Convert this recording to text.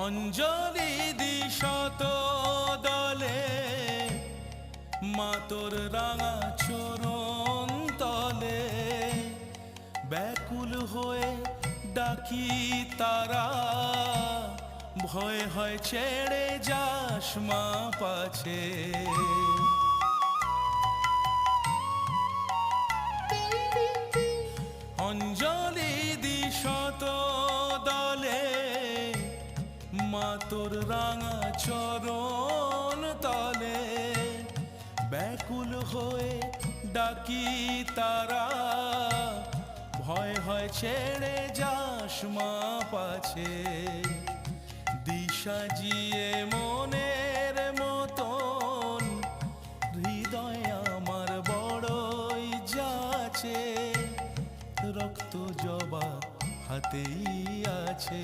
অঞ্জলি দিশত দলে মা তোর রাঙা চরণ তলে ব্যাকুল হয়ে ডাকি তারা ভয় হয় ছেড়ে যাস মা পাছে অঞ্জলি দিশত দলে মা তোর রাঙা চরণ তলে ব্যাকুল হয়ে ডাকি তারা ভয় হয় ছেড়ে যাস মা পাছে দিশা জিয়ে মনের মতন হৃদয় আমার বড়ই যাচ্ছে রক্ত জবা হাতেই আছে।